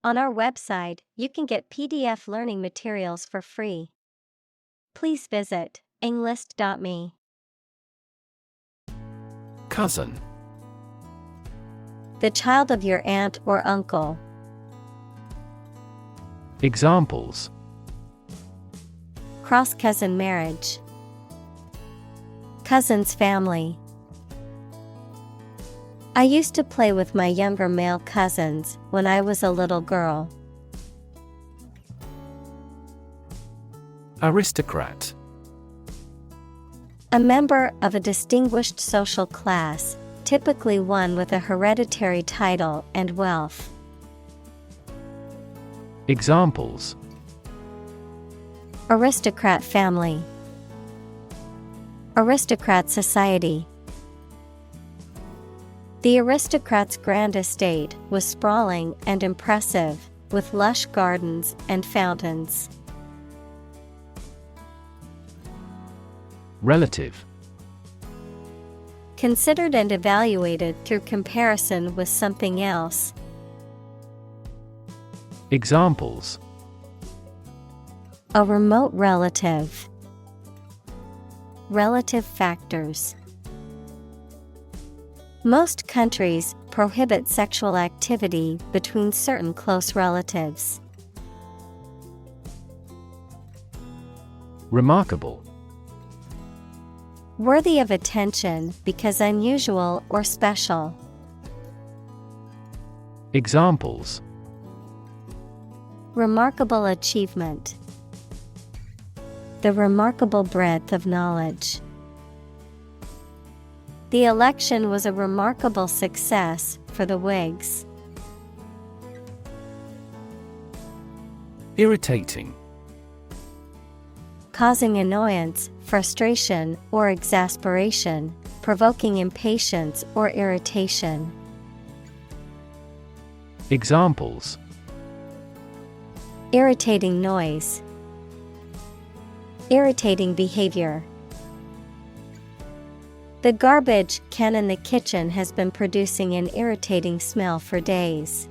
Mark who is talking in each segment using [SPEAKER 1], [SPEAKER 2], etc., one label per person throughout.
[SPEAKER 1] On our website, you can get PDF learning materials for free. Please visit englist.me.
[SPEAKER 2] Cousin.
[SPEAKER 1] The child of your aunt or uncle.
[SPEAKER 2] Examples:
[SPEAKER 1] Cross-cousin marriage. Cousin's family. I used to play with my younger male cousins when I was a little girl.
[SPEAKER 2] Aristocrat.
[SPEAKER 1] A member of a distinguished social class, typically one with a hereditary title and wealth.
[SPEAKER 2] Examples:
[SPEAKER 1] Aristocrat family. Aristocrat society. The aristocrat's grand estate was sprawling and impressive, with lush gardens and fountains.
[SPEAKER 2] Relative.
[SPEAKER 1] Considered and evaluated through comparison with something else.
[SPEAKER 2] Examples:
[SPEAKER 1] A remote relative. Relative factors. Most countries prohibit sexual activity between certain close relatives.
[SPEAKER 2] Remarkable.
[SPEAKER 1] Worthy of attention because unusual or special.
[SPEAKER 2] Examples:
[SPEAKER 1] Remarkable achievement. The remarkable breadth of knowledge. The election was a remarkable success for the Whigs.
[SPEAKER 2] Irritating.
[SPEAKER 1] Causing annoyance, frustration, or exasperation, provoking impatience or irritation.
[SPEAKER 2] Examples:
[SPEAKER 1] Irritating noise. Irritating behavior. The garbage can in the kitchen has been producing an irritating smell for days.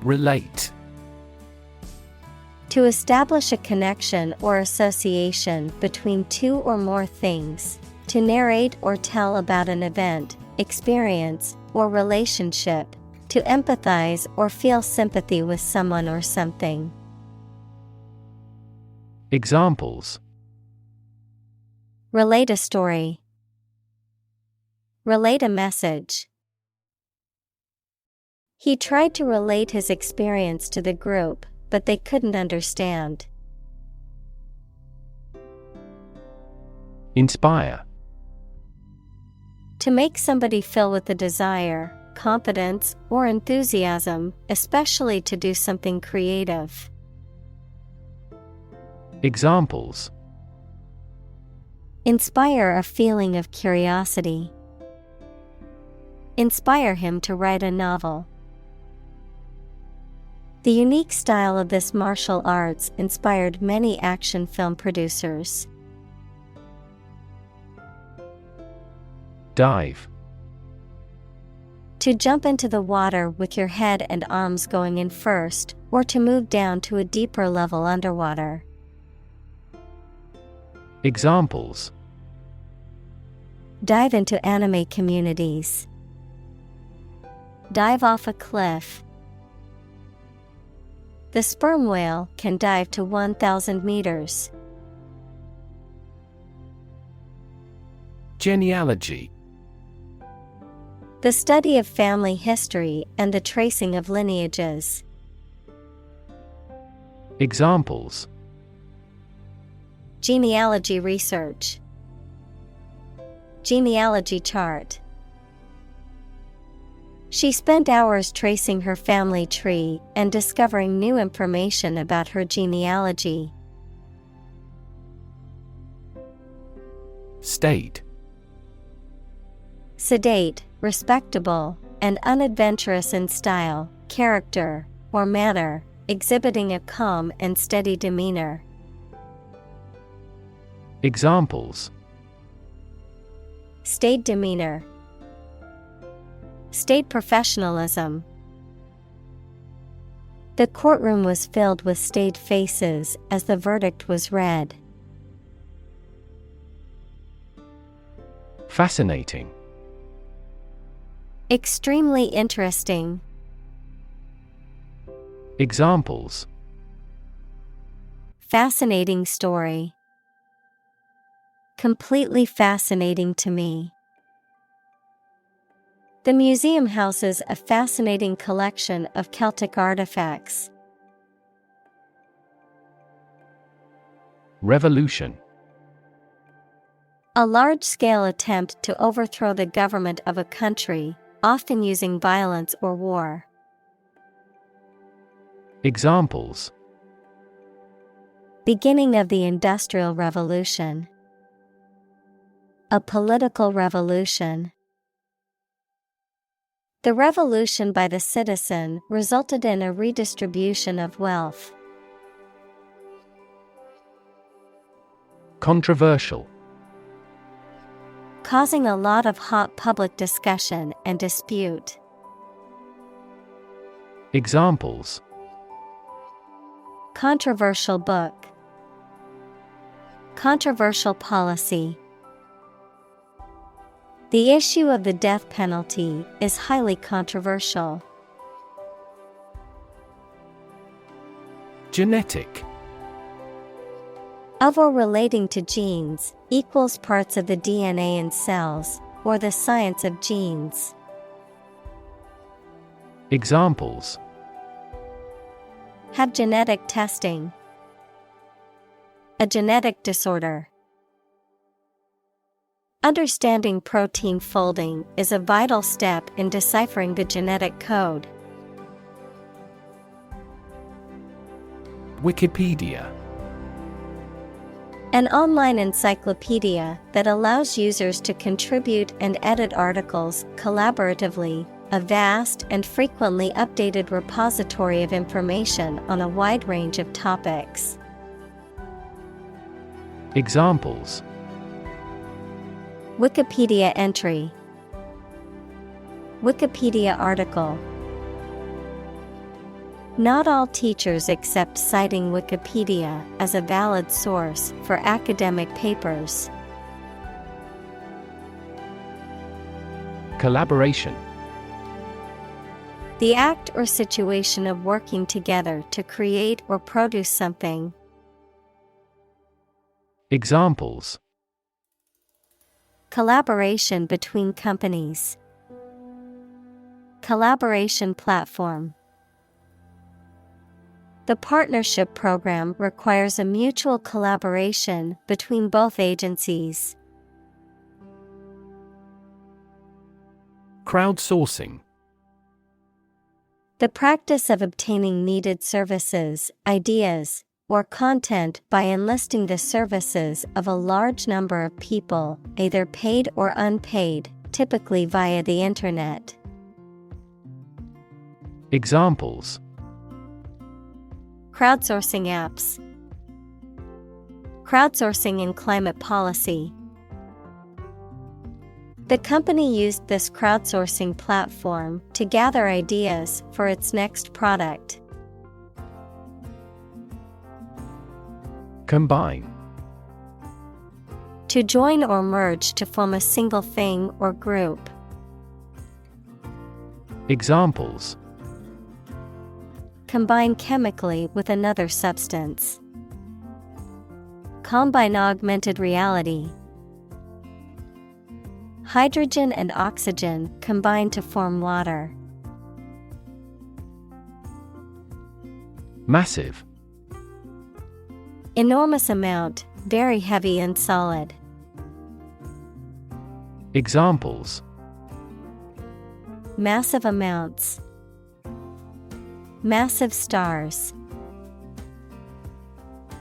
[SPEAKER 2] Relate.
[SPEAKER 1] To establish a connection or association between two or more things. To narrate or tell about an event, experience, or relationship. To empathize or feel sympathy with someone or something.
[SPEAKER 2] Examples:
[SPEAKER 1] Relate a story. Relate a message. He tried to relate his experience to the group, but they couldn't understand.
[SPEAKER 2] Inspire.
[SPEAKER 1] To make somebody feel with a desire, confidence, or enthusiasm, especially to do something creative.
[SPEAKER 2] Examples:
[SPEAKER 1] Inspire a feeling of curiosity. Inspire him to write a novel. The unique style of this martial arts inspired many action film producers.
[SPEAKER 2] Dive.
[SPEAKER 1] To jump into the water with your head and arms going in first, or to move down to a deeper level underwater.
[SPEAKER 2] Examples:
[SPEAKER 1] Dive into anime communities. Dive off a cliff. The sperm whale can dive to 1,000 meters.
[SPEAKER 2] Genealogy.
[SPEAKER 1] The study of family history and the tracing of lineages.
[SPEAKER 2] Examples:
[SPEAKER 1] Genealogy research. Genealogy chart. She spent hours tracing her family tree and discovering new information about her genealogy.
[SPEAKER 2] Staid.
[SPEAKER 1] Sedate, respectable, and unadventurous in style, character, or manner, exhibiting a calm and steady demeanor.
[SPEAKER 2] Examples:
[SPEAKER 1] Staid demeanor. State professionalism. The courtroom was filled with staid faces as the verdict was read.
[SPEAKER 2] Fascinating.
[SPEAKER 1] Extremely interesting.
[SPEAKER 2] Examples.
[SPEAKER 1] Fascinating story. Completely fascinating to me. The museum houses a fascinating collection of Celtic artifacts.
[SPEAKER 2] Revolution.
[SPEAKER 1] A large-scale attempt to overthrow the government of a country, often using violence or war.
[SPEAKER 2] Examples.
[SPEAKER 1] Beginning of the Industrial Revolution. A political revolution. The revolution by the citizen resulted in a redistribution of wealth.
[SPEAKER 2] Controversial.
[SPEAKER 1] Causing a lot of hot public discussion and dispute.
[SPEAKER 2] Examples.
[SPEAKER 1] Controversial book. Controversial policy. The issue of the death penalty is highly controversial.
[SPEAKER 2] Genetic.
[SPEAKER 1] Of or relating to genes, equals parts of the DNA in cells, or the science of genes.
[SPEAKER 2] Examples.
[SPEAKER 1] Have genetic testing. A genetic disorder. Understanding protein folding is a vital step in deciphering the genetic code.
[SPEAKER 2] Wikipedia.
[SPEAKER 1] An online encyclopedia that allows users to contribute and edit articles collaboratively, a vast and frequently updated repository of information on a wide range of topics.
[SPEAKER 2] Examples.
[SPEAKER 1] Wikipedia entry. Wikipedia article. Not all teachers accept citing Wikipedia as a valid source for academic papers.
[SPEAKER 2] Collaboration.
[SPEAKER 1] The act or situation of working together to create or produce something.
[SPEAKER 2] Examples.
[SPEAKER 1] Collaboration between companies. Collaboration platform. The partnership program requires a mutual collaboration between both agencies.
[SPEAKER 2] Crowdsourcing.
[SPEAKER 1] The practice of obtaining needed services, ideas, or content by enlisting the services of a large number of people, either paid or unpaid, typically via the Internet.
[SPEAKER 2] Examples.
[SPEAKER 1] Crowdsourcing apps. Crowdsourcing in climate policy. The company used this crowdsourcing platform to gather ideas for its next product.
[SPEAKER 2] Combine.
[SPEAKER 1] To join or merge to form a single thing or group.
[SPEAKER 2] Examples.
[SPEAKER 1] Combine chemically with another substance. Combine augmented reality. Hydrogen and oxygen combine to form water.
[SPEAKER 2] Massive.
[SPEAKER 1] Enormous amount, very heavy and solid.
[SPEAKER 2] Examples.
[SPEAKER 1] Massive amounts. Massive stars.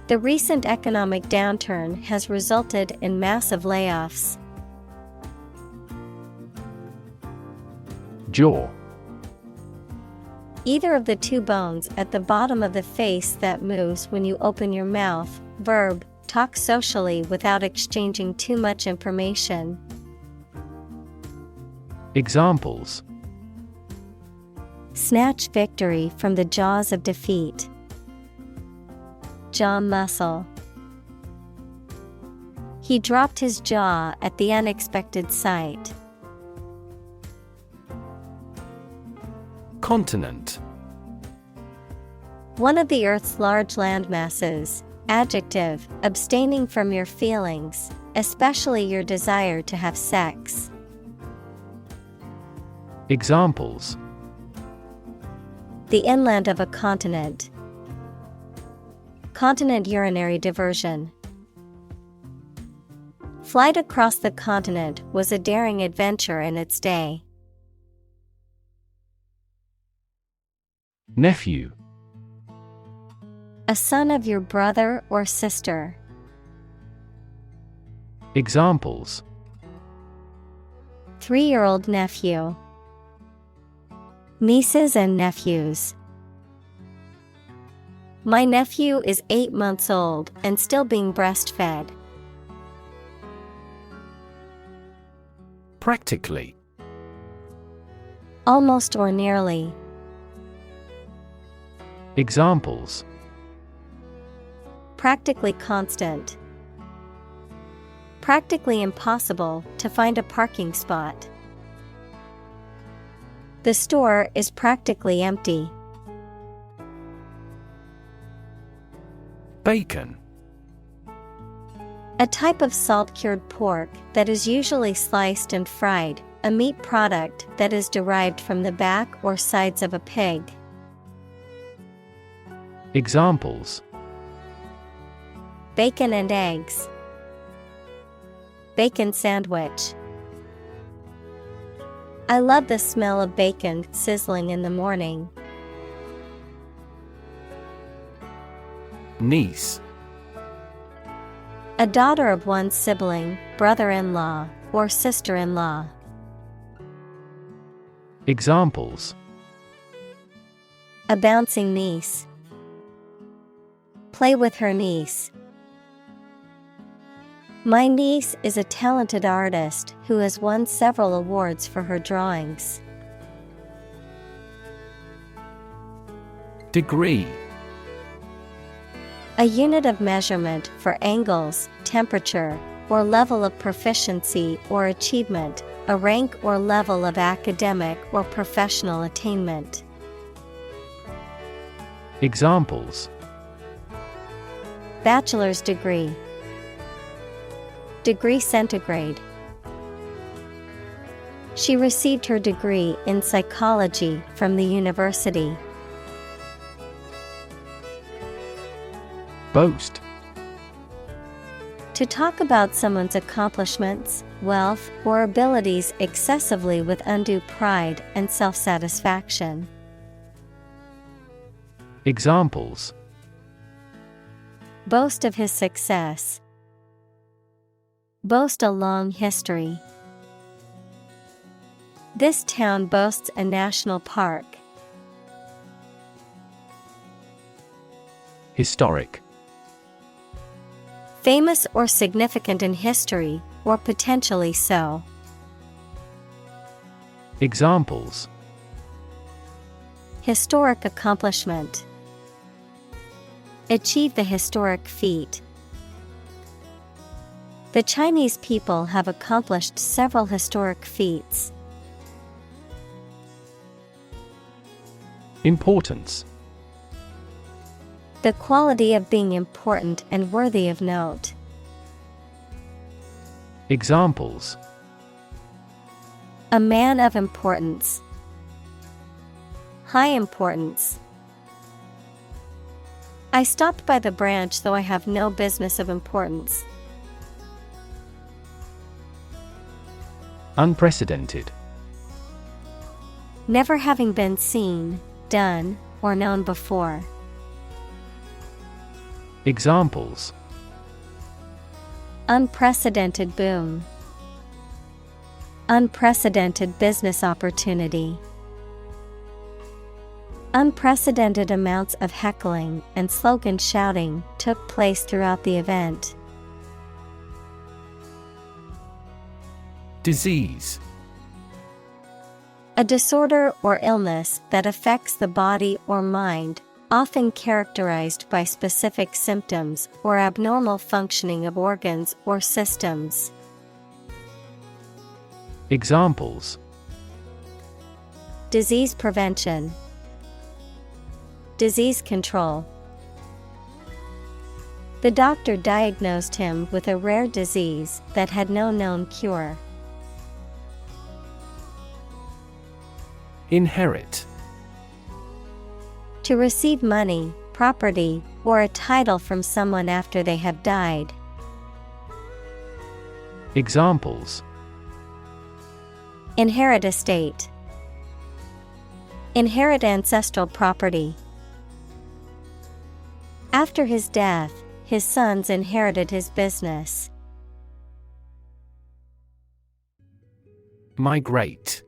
[SPEAKER 1] The recent economic downturn has resulted in massive layoffs.
[SPEAKER 2] Jaw.
[SPEAKER 1] Either of the two bones at the bottom of the face that moves when you open your mouth. Verb, talk socially without exchanging too much information.
[SPEAKER 2] Examples.
[SPEAKER 1] Snatch victory from the jaws of defeat. Jaw muscle. He dropped his jaw at the unexpected sight.
[SPEAKER 2] Continent.
[SPEAKER 1] One of the Earth's large landmasses. Adjective, abstaining from your feelings, especially your desire to have sex.
[SPEAKER 2] Examples:
[SPEAKER 1] the inland of a continent. Continent urinary diversion. Flight across the continent was a daring adventure in its day.
[SPEAKER 2] Nephew.
[SPEAKER 1] A son of your brother or sister.
[SPEAKER 2] Examples:
[SPEAKER 1] 3-year-old nephew. Nieces and nephews. My nephew is 8 months old and still being breastfed.
[SPEAKER 2] Practically.
[SPEAKER 1] Almost or nearly.
[SPEAKER 2] Examples:
[SPEAKER 1] practically constant. Practically impossible to find a parking spot. The store is practically empty.
[SPEAKER 2] Bacon.
[SPEAKER 1] A type of salt-cured pork that is usually sliced and fried, a meat product that is derived from the back or sides of a pig.
[SPEAKER 2] Examples:
[SPEAKER 1] bacon and eggs. Bacon sandwich. I love the smell of bacon sizzling in the morning.
[SPEAKER 2] Niece.
[SPEAKER 1] A daughter of one's sibling, brother-in-law, or sister-in-law.
[SPEAKER 2] Examples:
[SPEAKER 1] a bouncing niece. Play with her niece. My niece is a talented artist who has won several awards for her drawings.
[SPEAKER 2] Degree.
[SPEAKER 1] A unit of measurement for angles, temperature, or level of proficiency or achievement, a rank or level of academic or professional attainment.
[SPEAKER 2] Examples:
[SPEAKER 1] bachelor's degree. Degree centigrade. She received her degree in psychology from the university.
[SPEAKER 2] Boast.
[SPEAKER 1] To talk about someone's accomplishments, wealth, or abilities excessively with undue pride and self-satisfaction.
[SPEAKER 2] Examples:
[SPEAKER 1] boast of his success. Boast a long history. This town boasts a national park.
[SPEAKER 2] Historic.
[SPEAKER 1] Famous or significant in history, or potentially so.
[SPEAKER 2] Examples:
[SPEAKER 1] historic accomplishment. Achieve the historic feat. The Chinese people have accomplished several historic feats.
[SPEAKER 2] Importance.
[SPEAKER 1] The quality of being important and worthy of note.
[SPEAKER 2] Examples:
[SPEAKER 1] a man of importance. High importance. I stopped by the branch though I have no business of importance.
[SPEAKER 2] Unprecedented.
[SPEAKER 1] Never having been seen, done, or known before.
[SPEAKER 2] Examples:
[SPEAKER 1] unprecedented boom. Unprecedented business opportunity. Unprecedented amounts of heckling and slogan shouting took place throughout the event.
[SPEAKER 2] Disease.
[SPEAKER 1] A disorder or illness that affects the body or mind, often characterized by specific symptoms or abnormal functioning of organs or systems.
[SPEAKER 2] Examples:
[SPEAKER 1] Disease prevention, disease control. The doctor diagnosed him with a rare disease that had no known cure.
[SPEAKER 2] Inherit.
[SPEAKER 1] To receive money, property, or a title from someone after they have died.
[SPEAKER 2] Examples:
[SPEAKER 1] Inherit estate, inherit ancestral property. After his death, his sons inherited his business.
[SPEAKER 2] Migrate.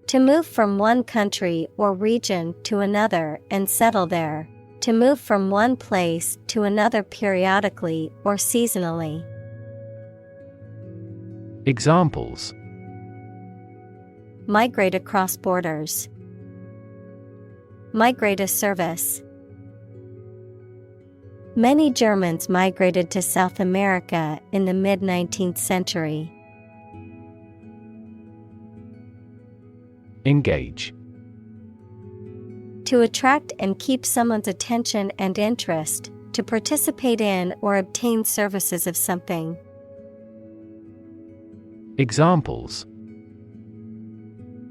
[SPEAKER 1] To move from one country or region to another and settle there. To move from one place to another periodically or seasonally.
[SPEAKER 2] Examples:
[SPEAKER 1] Migrate across borders. Migrate a service. Many Germans migrated to South America in the mid-19th century.
[SPEAKER 2] Engage.
[SPEAKER 1] To attract and keep someone's attention and interest, to participate in or obtain services of something.
[SPEAKER 2] Examples: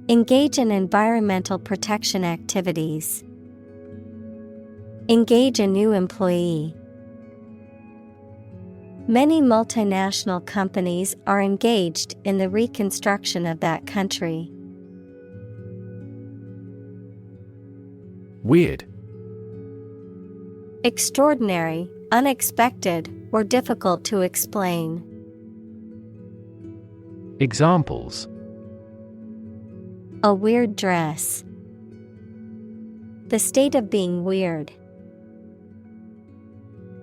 [SPEAKER 1] Engage in environmental protection activities. Engage a new employee. Many multinational companies are engaged in the reconstruction of that country.
[SPEAKER 2] Weird.
[SPEAKER 1] Extraordinary, unexpected, or difficult to explain.
[SPEAKER 2] Examples:
[SPEAKER 1] A weird dress. The state of being weird.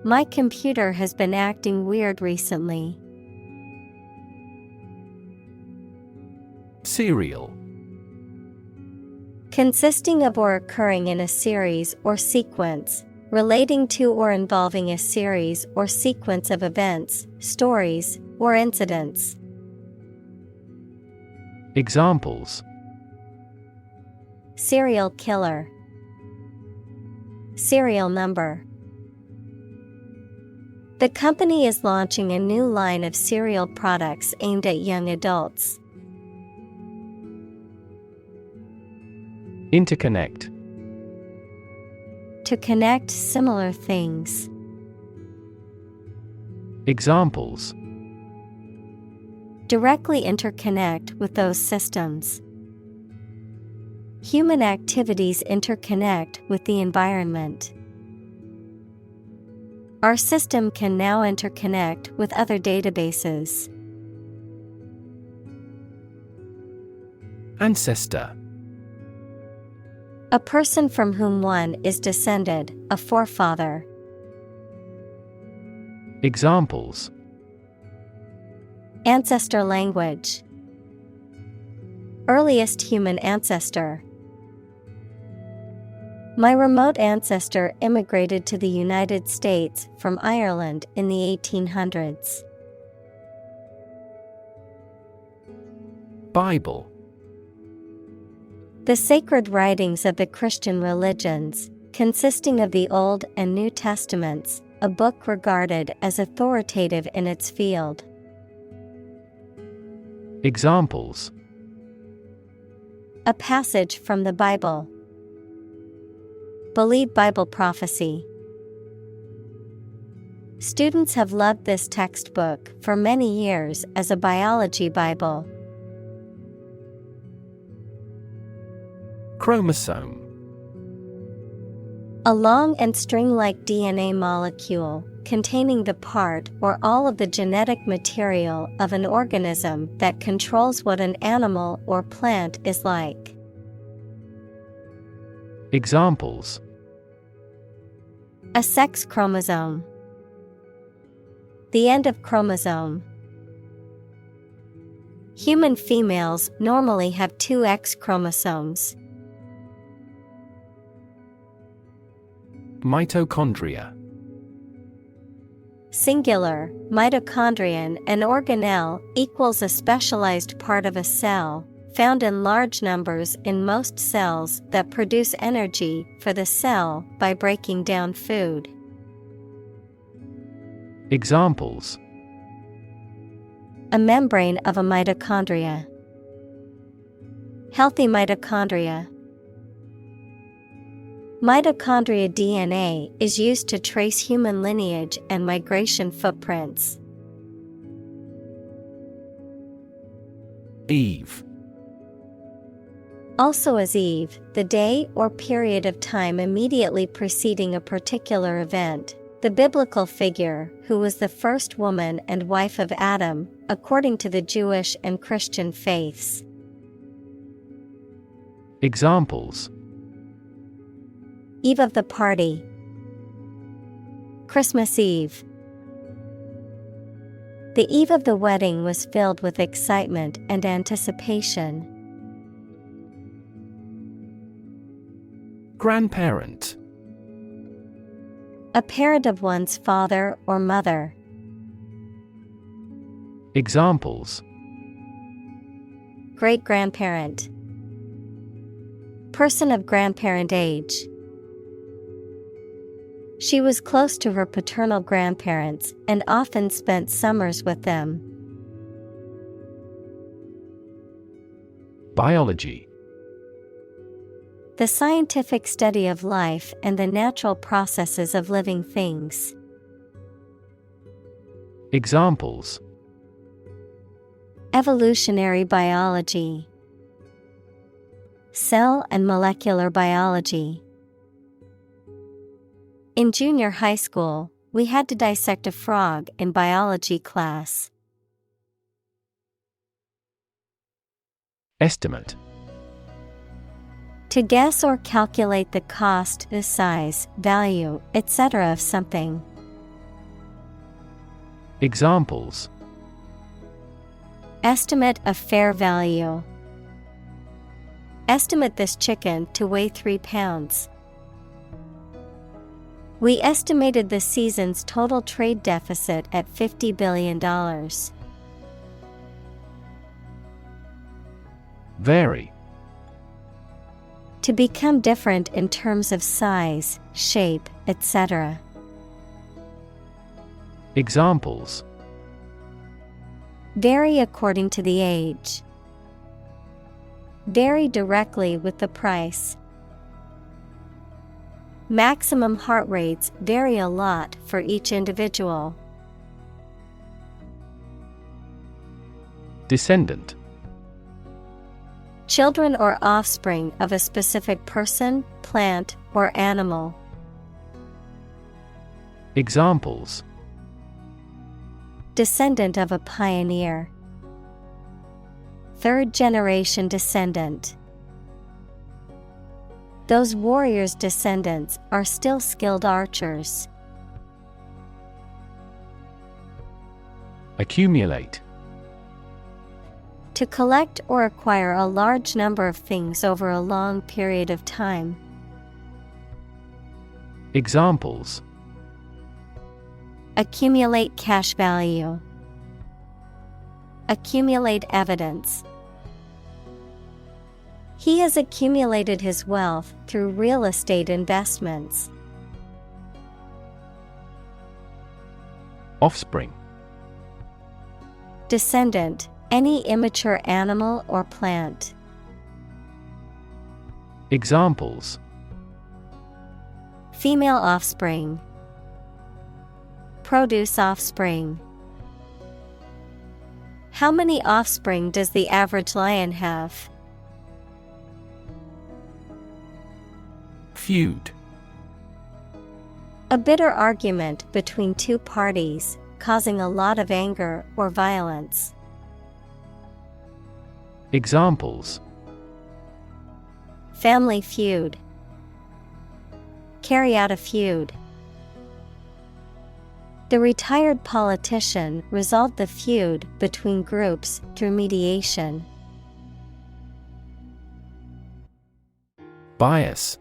[SPEAKER 1] My computer has been acting weird recently.
[SPEAKER 2] Serial.
[SPEAKER 1] Consisting of or occurring in a series or sequence, relating to or involving a series or sequence of events, stories, or incidents.
[SPEAKER 2] Examples:
[SPEAKER 1] Serial killer. Serial number. The company is launching a new line of cereal products aimed at young adults.
[SPEAKER 2] Interconnect.
[SPEAKER 1] To connect similar things.
[SPEAKER 2] Examples:
[SPEAKER 1] Directly interconnect with those systems. Human activities interconnect with the environment. Our system can now interconnect with other databases.
[SPEAKER 2] Ancestor.
[SPEAKER 1] A person from whom one is descended, a forefather.
[SPEAKER 2] Examples:
[SPEAKER 1] Ancestor language. Earliest human ancestor. My remote ancestor immigrated to the United States from Ireland in the 1800s.
[SPEAKER 2] Bible.
[SPEAKER 1] The sacred writings of the Christian religions, consisting of the Old and New Testaments, a book regarded as authoritative in its field.
[SPEAKER 2] Examples:
[SPEAKER 1] A passage from the Bible. Believe Bible prophecy. Students have loved this textbook for many years as a biology Bible.
[SPEAKER 2] Chromosome.
[SPEAKER 1] A long and string-like DNA molecule containing the part or all of the genetic material of an organism that controls what an animal or plant is like.
[SPEAKER 2] Examples:
[SPEAKER 1] A sex chromosome. The end of chromosome. Human females normally have two X chromosomes.
[SPEAKER 2] Mitochondria.
[SPEAKER 1] Singular, mitochondrion, an organelle, equals a specialized part of a cell, found in large numbers in most cells that produce energy for the cell by breaking down food.
[SPEAKER 2] Examples:
[SPEAKER 1] A membrane of a mitochondria. Healthy mitochondria. Mitochondria DNA is used to trace human lineage and migration footprints.
[SPEAKER 2] Eve.
[SPEAKER 1] Also as eve, the day or period of time immediately preceding a particular event. The biblical figure who was the first woman and wife of Adam, according to the Jewish and Christian faiths.
[SPEAKER 2] Examples:
[SPEAKER 1] Eve of the party. Christmas Eve. The eve of the wedding was filled with excitement and anticipation.
[SPEAKER 2] Grandparent.
[SPEAKER 1] A parent of one's father or mother.
[SPEAKER 2] Examples:
[SPEAKER 1] Great-grandparent. Person of grandparent age. She was close to her paternal grandparents and often spent summers with them.
[SPEAKER 2] Biology.
[SPEAKER 1] The scientific study of life and the natural processes of living things.
[SPEAKER 2] Examples:
[SPEAKER 1] Evolutionary biology. Cell and molecular biology. In junior high school, we had to dissect a frog in biology class.
[SPEAKER 2] Estimate.
[SPEAKER 1] To guess or calculate the cost, the size, value, etc. of something.
[SPEAKER 2] Examples:
[SPEAKER 1] Estimate of fair value. Estimate this chicken to weigh 3 pounds. We estimated the season's total trade deficit at $50 billion.
[SPEAKER 2] Vary.
[SPEAKER 1] To become different in terms of size, shape, etc.
[SPEAKER 2] Examples:
[SPEAKER 1] Vary according to the age. Vary directly with the price. Maximum heart rates vary a lot for each individual.
[SPEAKER 2] Descendant.
[SPEAKER 1] Children or offspring of a specific person, plant, or animal.
[SPEAKER 2] Examples:
[SPEAKER 1] Descendant of a pioneer. Third-generation descendant. Those warriors' descendants are still skilled archers.
[SPEAKER 2] Accumulate.
[SPEAKER 1] To collect or acquire a large number of things over a long period of time.
[SPEAKER 2] Examples:
[SPEAKER 1] Accumulate cash value. Accumulate evidence. He has accumulated his wealth through real estate investments.
[SPEAKER 2] Offspring.
[SPEAKER 1] Descendant, any immature animal or plant.
[SPEAKER 2] Examples:
[SPEAKER 1] Female offspring. Produce offspring. How many offspring does the average lion have?
[SPEAKER 2] Feud.
[SPEAKER 1] A bitter argument between two parties, causing a lot of anger or violence.
[SPEAKER 2] Examples:
[SPEAKER 1] Family feud. Carry out a feud. The retired politician resolved the feud between groups through mediation.
[SPEAKER 2] Bias.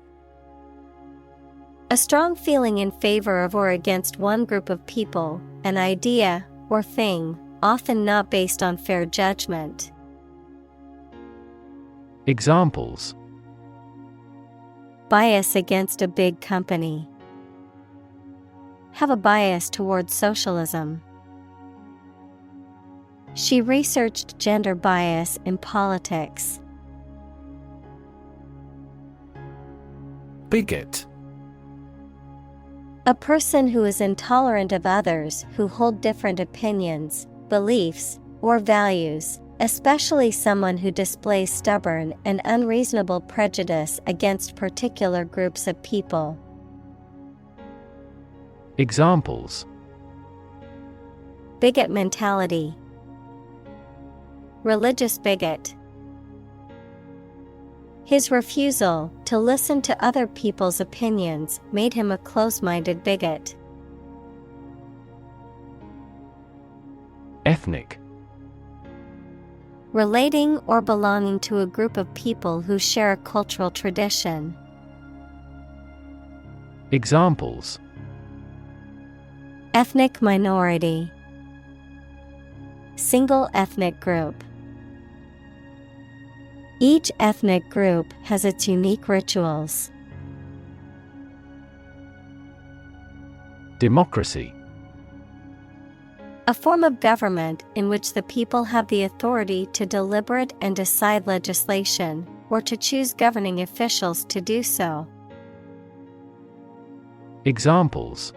[SPEAKER 1] A strong feeling in favor of or against one group of people, an idea, or thing, often not based on fair judgment.
[SPEAKER 2] Examples:
[SPEAKER 1] Bias against a big company. Have a bias towards socialism. She researched gender bias in politics.
[SPEAKER 2] Bigot.
[SPEAKER 1] A person who is intolerant of others who hold different opinions, beliefs, or values, especially someone who displays stubborn and unreasonable prejudice against particular groups of people.
[SPEAKER 2] Examples:
[SPEAKER 1] Bigot mentality. Religious bigot. His refusal to listen to other people's opinions made him a close-minded bigot.
[SPEAKER 2] Ethnic.
[SPEAKER 1] Relating or belonging to a group of people who share a cultural tradition.
[SPEAKER 2] Examples:
[SPEAKER 1] Ethnic minority. Single ethnic group. Each ethnic group has its unique rituals.
[SPEAKER 2] Democracy.
[SPEAKER 1] A form of government in which the people have the authority to deliberate and decide legislation, or to choose governing officials to do so.
[SPEAKER 2] Examples: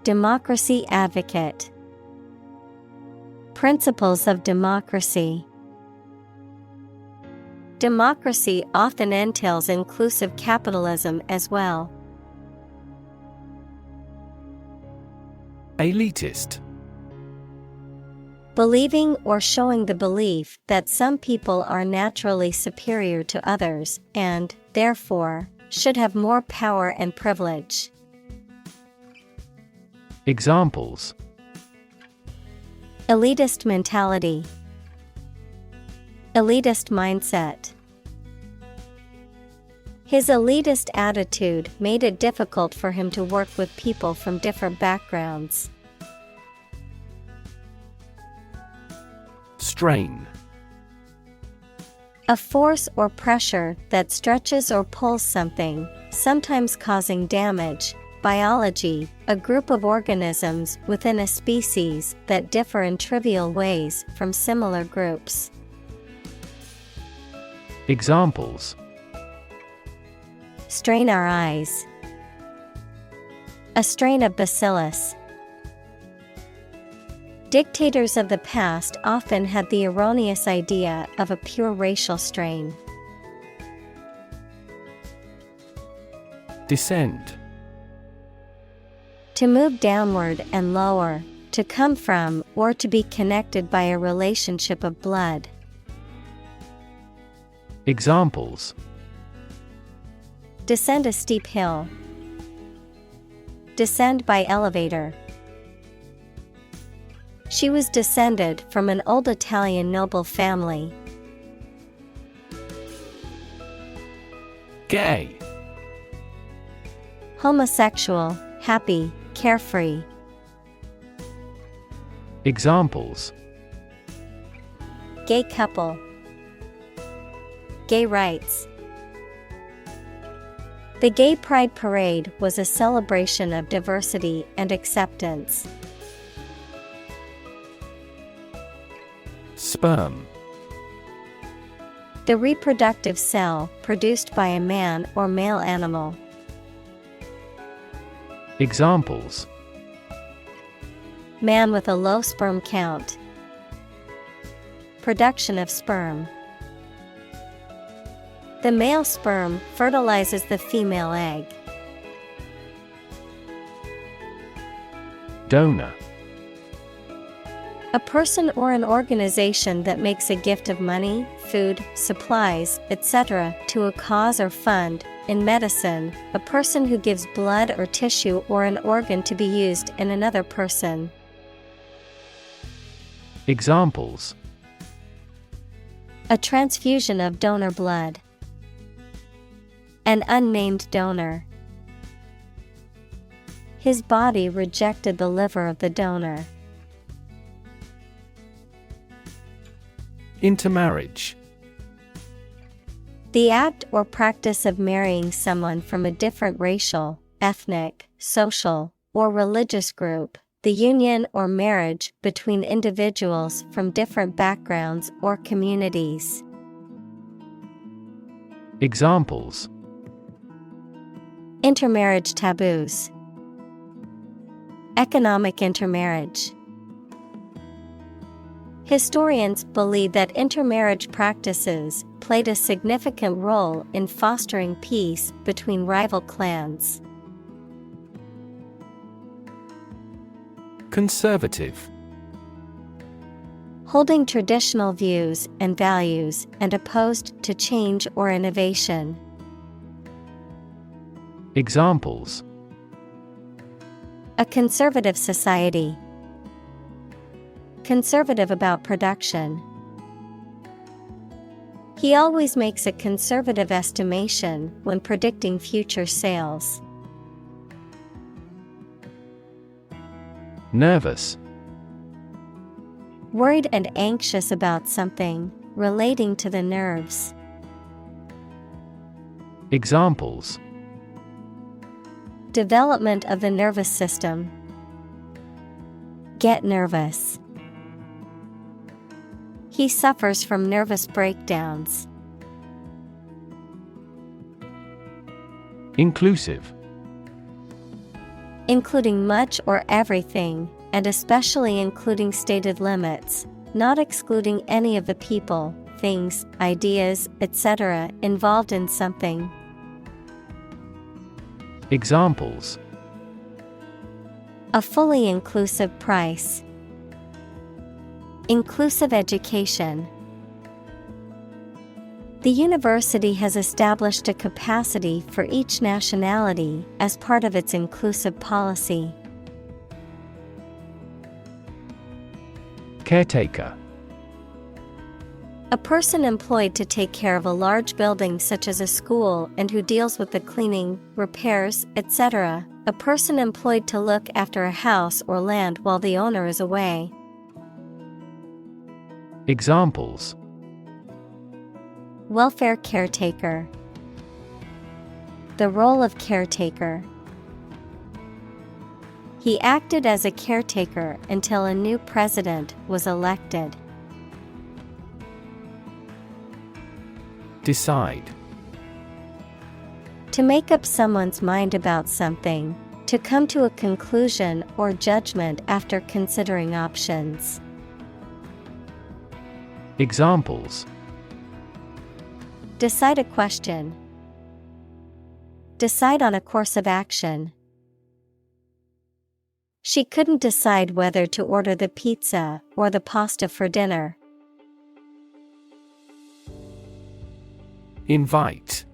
[SPEAKER 1] Democracy advocate. Principles of democracy. Democracy often entails inclusive capitalism as well.
[SPEAKER 2] Elitist.
[SPEAKER 1] Believing or showing the belief that some people are naturally superior to others and, therefore, should have more power and privilege.
[SPEAKER 2] Examples:
[SPEAKER 1] Elitist mentality. Elitist mindset. His elitist attitude made it difficult for him to work with people from different backgrounds.
[SPEAKER 2] Strain.
[SPEAKER 1] A force or pressure that stretches or pulls something, sometimes causing damage. Biology, a group of organisms within a species that differ in trivial ways from similar groups.
[SPEAKER 2] Examples:
[SPEAKER 1] Strain our eyes. A strain of bacillus. Dictators of the past often had the erroneous idea of a pure racial strain.
[SPEAKER 2] Descend.
[SPEAKER 1] To move downward and lower, to come from or to be connected by a relationship of blood.
[SPEAKER 2] Examples:
[SPEAKER 1] Descend a steep hill. Descend by elevator. She was descended from an old Italian noble family.
[SPEAKER 2] Gay.
[SPEAKER 1] Homosexual, happy, carefree.
[SPEAKER 2] Examples:
[SPEAKER 1] Gay couple. Gay rights. The Gay Pride Parade was a celebration of diversity and acceptance.
[SPEAKER 2] Sperm.
[SPEAKER 1] The reproductive cell produced by a man or male animal.
[SPEAKER 2] Examples:
[SPEAKER 1] Man with a low sperm count. Production of sperm. The male sperm fertilizes the female egg.
[SPEAKER 2] Donor.
[SPEAKER 1] A person or an organization that makes a gift of money, food, supplies, etc. to a cause or fund. In medicine, a person who gives blood or tissue or an organ to be used in another person.
[SPEAKER 2] Examples:
[SPEAKER 1] a transfusion of donor blood, an unnamed donor. His body rejected the liver of the donor.
[SPEAKER 2] Intermarriage.
[SPEAKER 1] The act or practice of marrying someone from a different racial, ethnic, social, or religious group, the union or marriage between individuals from different backgrounds or communities.
[SPEAKER 2] Examples:
[SPEAKER 1] intermarriage taboos, economic intermarriage. Historians believe that intermarriage practices played a significant role in fostering peace between rival clans.
[SPEAKER 2] Conservative.
[SPEAKER 1] Holding traditional views and values and opposed to change or innovation.
[SPEAKER 2] Examples:
[SPEAKER 1] a conservative society. Conservative about production. He always makes a conservative estimation when predicting future sales.
[SPEAKER 2] Nervous.
[SPEAKER 1] Worried and anxious about something, relating to the nerves.
[SPEAKER 2] Examples:
[SPEAKER 1] development of the nervous system. Get nervous. He suffers from nervous breakdowns.
[SPEAKER 2] Inclusive.
[SPEAKER 1] Including much or everything, and especially including stated limits, not excluding any of the people, things, ideas, etc. involved in something.
[SPEAKER 2] Examples:
[SPEAKER 1] a fully inclusive price. Inclusive education. The university has established a capacity for each nationality as part of its inclusive policy.
[SPEAKER 2] Caretaker.
[SPEAKER 1] A person employed to take care of a large building such as a school and who deals with the cleaning, repairs, etc. A person employed to look after a house or land while the owner is away.
[SPEAKER 2] Examples:
[SPEAKER 1] welfare caretaker. The role of caretaker. He acted as a caretaker until a new president was elected.
[SPEAKER 2] Decide.
[SPEAKER 1] To make up someone's mind about something, to come to a conclusion or judgment after considering options.
[SPEAKER 2] Examples:
[SPEAKER 1] decide a question. Decide on a course of action. She couldn't decide whether to order the pizza or the pasta for dinner.
[SPEAKER 2] Invite.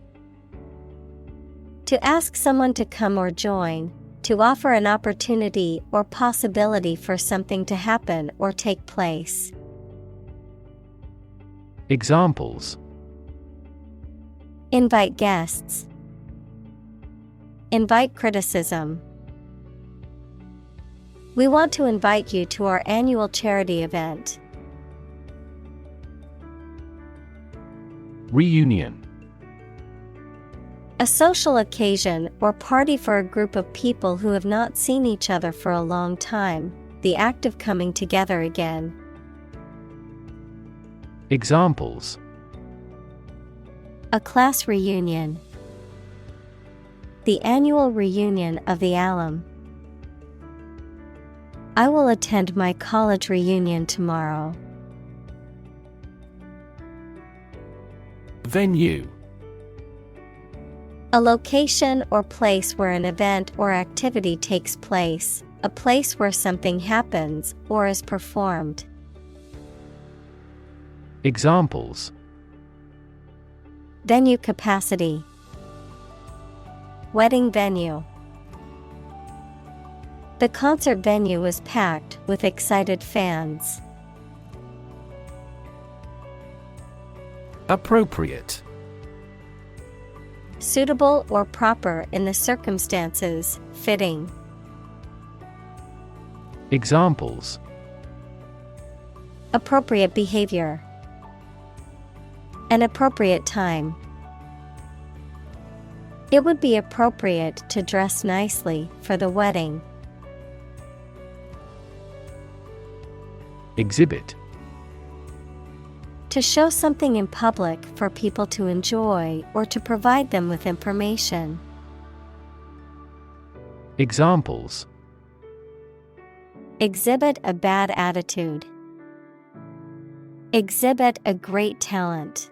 [SPEAKER 1] To ask someone to come or join, to offer an opportunity or possibility for something to happen or take place.
[SPEAKER 2] Examples:
[SPEAKER 1] invite guests. Invite criticism. We want to invite you to our annual charity event.
[SPEAKER 2] Reunion.
[SPEAKER 1] A social occasion or party for a group of people who have not seen each other for a long time, the act of coming together again.
[SPEAKER 2] Examples:
[SPEAKER 1] a class reunion. The annual reunion of the alum. I will attend my college reunion tomorrow.
[SPEAKER 2] Venue.
[SPEAKER 1] A location or place where an event or activity takes place, a place where something happens or is performed.
[SPEAKER 2] Examples:
[SPEAKER 1] venue capacity, wedding venue. The concert venue was packed with excited fans.
[SPEAKER 2] Appropriate.
[SPEAKER 1] Suitable or proper in the circumstances, fitting.
[SPEAKER 2] Examples:
[SPEAKER 1] appropriate behavior, an appropriate time. It would be appropriate to dress nicely for the wedding.
[SPEAKER 2] Exhibit.
[SPEAKER 1] To show something in public for people to enjoy or to provide them with information.
[SPEAKER 2] Examples:
[SPEAKER 1] exhibit a bad attitude, exhibit a great talent.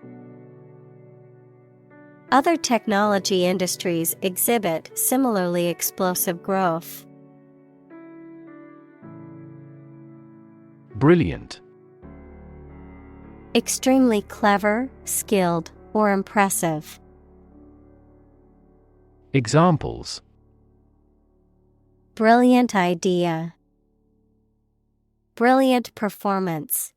[SPEAKER 1] Other technology industries exhibit similarly explosive growth.
[SPEAKER 2] Brilliant.
[SPEAKER 1] Extremely clever, skilled, or impressive.
[SPEAKER 2] Examples:
[SPEAKER 1] brilliant idea, brilliant performance.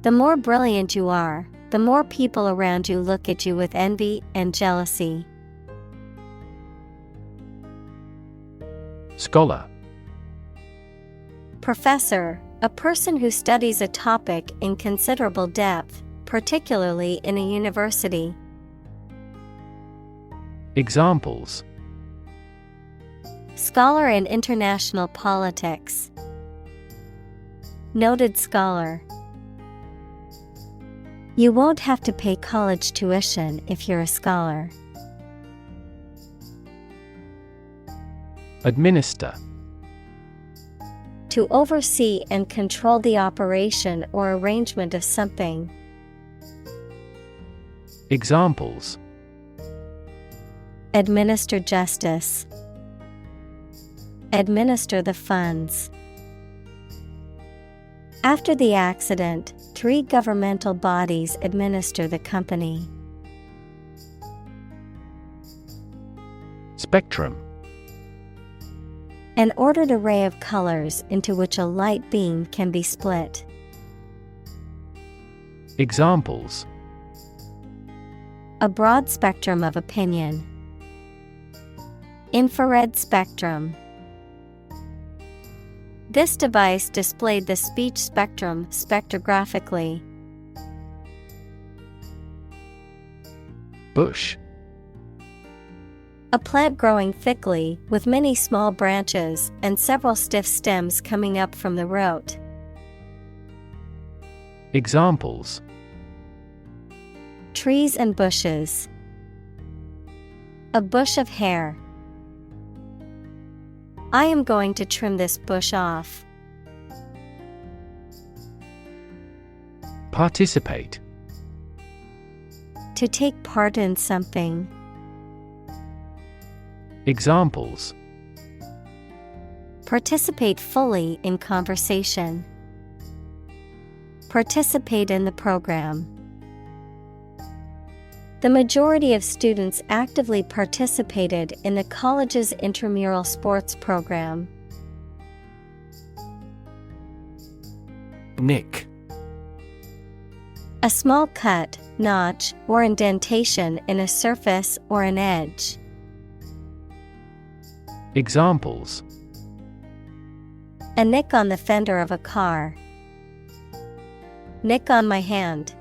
[SPEAKER 1] The more brilliant you are, the more people around you look at you with envy and jealousy.
[SPEAKER 2] Scholar.
[SPEAKER 1] Professor, a person who studies a topic in considerable depth, particularly in a university.
[SPEAKER 2] Examples:
[SPEAKER 1] scholar in international politics, noted scholar. You won't have to pay college tuition if you're a scholar.
[SPEAKER 2] Administer.
[SPEAKER 1] To oversee and control the operation or arrangement of something.
[SPEAKER 2] Examples:
[SPEAKER 1] administer justice, administer the funds. After the accident, 3 governmental bodies administer the company.
[SPEAKER 2] Spectrum.
[SPEAKER 1] An ordered array of colors into which a light beam can be split.
[SPEAKER 2] Examples:
[SPEAKER 1] a broad spectrum of opinion, infrared spectrum. This device displayed the speech spectrum spectrographically.
[SPEAKER 2] Bush.
[SPEAKER 1] A plant growing thickly, with many small branches and several stiff stems coming up from the root.
[SPEAKER 2] Examples:
[SPEAKER 1] trees and bushes. A bush of hair. I am going to trim this bush off.
[SPEAKER 2] Participate.
[SPEAKER 1] To take part in something.
[SPEAKER 2] Examples:
[SPEAKER 1] participate fully in conversation. Participate in the program. The majority of students actively participated in the college's intramural sports program.
[SPEAKER 2] Nick.
[SPEAKER 1] A small cut, notch, or indentation in a surface or an edge.
[SPEAKER 2] Examples:
[SPEAKER 1] a nick on the fender of a car. Nick on my hand.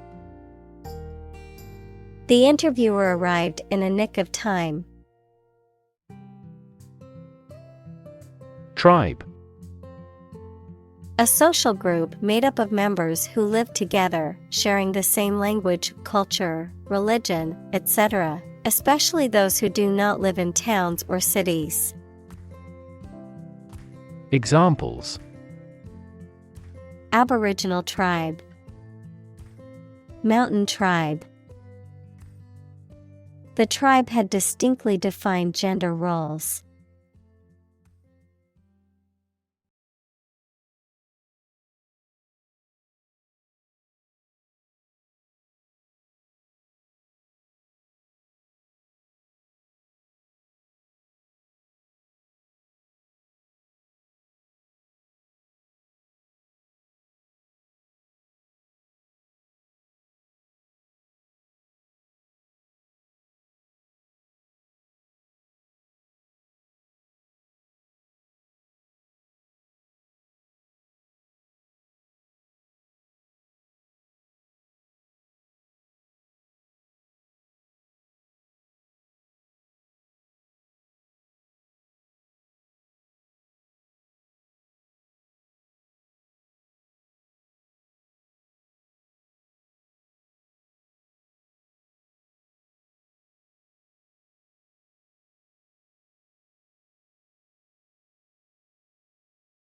[SPEAKER 1] The interviewer arrived in a nick of time.
[SPEAKER 2] Tribe.
[SPEAKER 1] A social group made up of members who live together, sharing the same language, culture, religion, etc., especially those who do not live in towns or cities.
[SPEAKER 2] Examples:
[SPEAKER 1] Aboriginal tribe, mountain tribe. The tribe had distinctly defined gender roles.